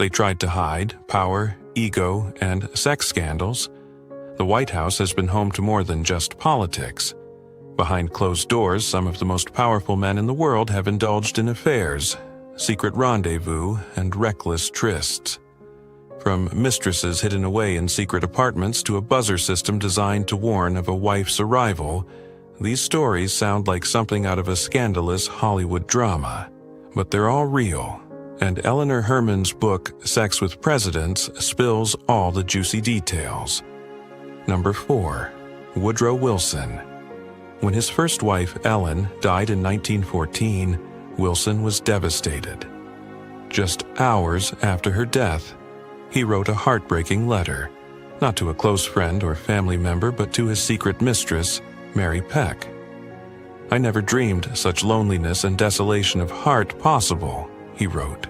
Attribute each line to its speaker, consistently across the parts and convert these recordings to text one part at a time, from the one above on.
Speaker 1: They tried to hide power, ego, and sex scandals. The White House has been home to more than just politics. Behind closed doors, some of the most powerful men in the world have indulged in affairs, secret rendezvous, and reckless trysts. From mistresses hidden away in secret apartments to a buzzer system designed to warn of a wife's arrival, these stories sound like something out of a scandalous Hollywood drama. But they're all real, and Eleanor Herman's book, Sex with Presidents, spills all the juicy details. Number 4. Woodrow Wilson. When his first wife, Ellen, died in 1914, Wilson was devastated. Just hours after her death, he wrote a heartbreaking letter, not to a close friend or family member, but to his secret mistress, Mary Peck. "I never dreamed such loneliness and desolation of heart possible," he wrote.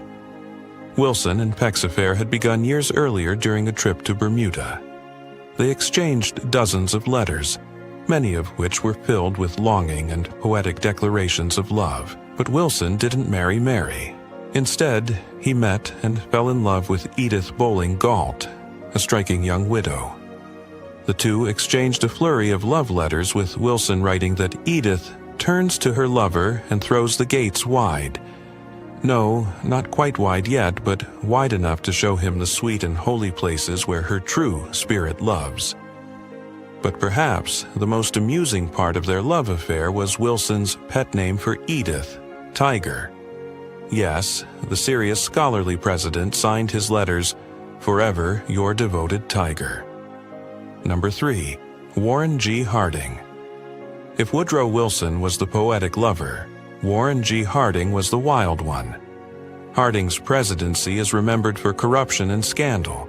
Speaker 1: Wilson and Peck's affair had begun years earlier during a trip to Bermuda. They exchanged dozens of letters, many of which were filled with longing and poetic declarations of love. But Wilson didn't marry Mary. Instead, he met and fell in love with Edith Bowling Galt, a striking young widow. The two exchanged a flurry of love letters, with Wilson writing that Edith turns to her lover and throws the gates wide. No, not quite wide yet, but wide enough to show him the sweet and holy places where her true spirit loves. But perhaps the most amusing part of their love affair was Wilson's pet name for Edith, Tiger. Yes, the serious scholarly president signed his letters, "Forever your devoted Tiger." Number 3. Warren G. Harding. If Woodrow Wilson was the poetic lover, Warren G. Harding was the wild one. Harding's presidency is remembered for corruption and scandal.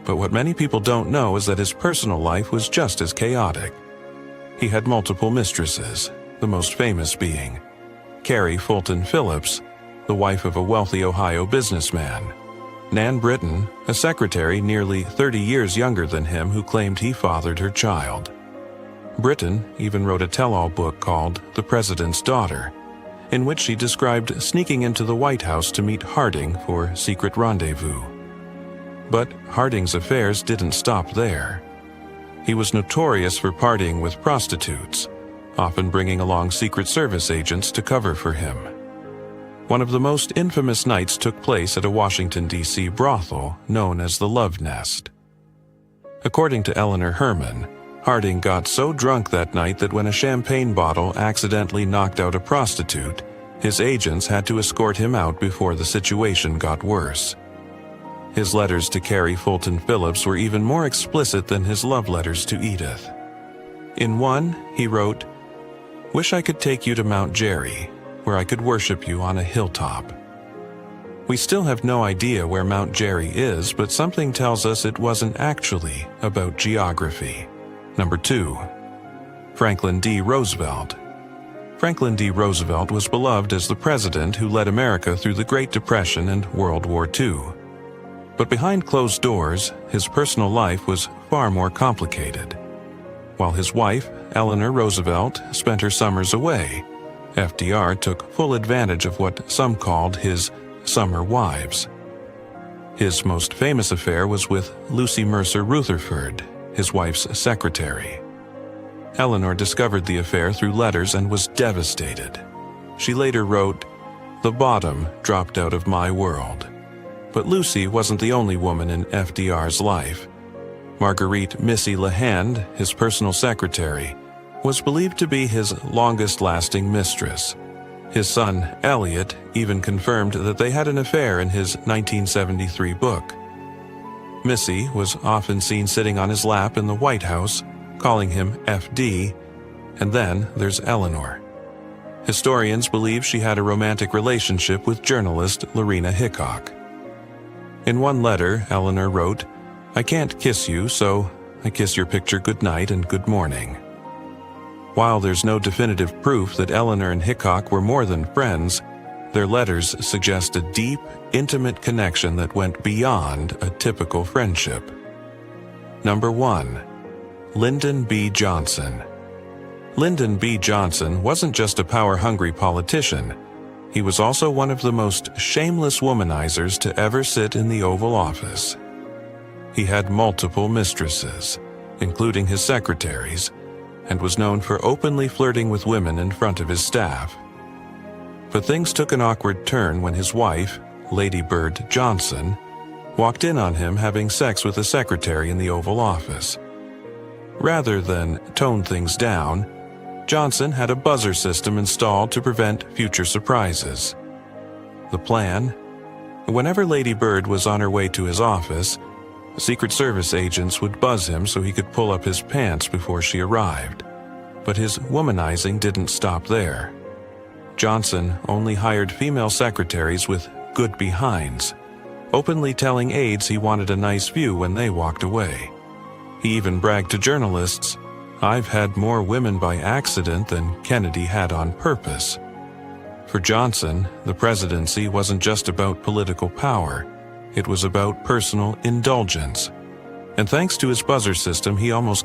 Speaker 1: But what many people don't know is that his personal life was just as chaotic. He had multiple mistresses, the most famous being Carrie Fulton Phillips, the wife of a wealthy Ohio businessman; Nan Britton, a secretary nearly 30 years younger than him who claimed he fathered her child. Britton even wrote a tell-all book called The President's Daughter, in which she described sneaking into the White House to meet Harding for secret rendezvous. But Harding's affairs didn't stop there. He was notorious for partying with prostitutes, often bringing along Secret Service agents to cover for him. One of the most infamous nights took place at a Washington, D.C. brothel known as the Love Nest. According to Eleanor Herman, Harding got so drunk that night that when a champagne bottle accidentally knocked out a prostitute, his agents had to escort him out before the situation got worse. His letters to Carrie Fulton Phillips were even more explicit than his love letters to Edith. In one, he wrote, "Wish I could take you to Mount Jerry, where I could worship you on a hilltop." We still have no idea where Mount Jerry is, but something tells us it wasn't actually about geography. Number 2. Franklin D. Roosevelt. Franklin D. Roosevelt was beloved as the president who led America through the Great Depression and World War II. But behind closed doors, his personal life was far more complicated. While his wife, Eleanor Roosevelt, spent her summers away, FDR took full advantage of what some called his summer wives. His most famous affair was with Lucy Mercer Rutherford, his wife's secretary. Eleanor discovered the affair through letters and was devastated. She later wrote, "The bottom dropped out of my world." But Lucy wasn't the only woman in FDR's life. Marguerite Missy LeHand, his personal secretary, was believed to be his longest-lasting mistress. His son, Elliot, even confirmed that they had an affair in his 1973 book. Missy was often seen sitting on his lap in the White House, calling him FD, and then there's Eleanor. Historians believe she had a romantic relationship with journalist Lorena Hickok. In one letter, Eleanor wrote, "I can't kiss you, so I kiss your picture goodnight and good morning." While there's no definitive proof that Eleanor and Hickok were more than friends, their letters suggest a deep, intimate connection that went beyond a typical friendship. Number 1. Lyndon B. Johnson. Lyndon B. Johnson wasn't just a power-hungry politician. He was also one of the most shameless womanizers to ever sit in the Oval Office. He had multiple mistresses, including his secretaries, and was known for openly flirting with women in front of his staff. But things took an awkward turn when his wife, Lady Bird Johnson, walked in on him having sex with a secretary in the Oval Office. Rather than tone things down, Johnson had a buzzer system installed to prevent future surprises. The plan? Whenever Lady Bird was on her way to his office, Secret Service agents would buzz him so he could pull up his pants before she arrived. But his womanizing didn't stop there. Johnson only hired female secretaries with good behinds, openly telling aides he wanted a nice view when they walked away. He even bragged to journalists, "I've had more women by accident than Kennedy had on purpose." For Johnson, the presidency wasn't just about political power. It was about personal indulgence. And thanks to his buzzer system, he almost got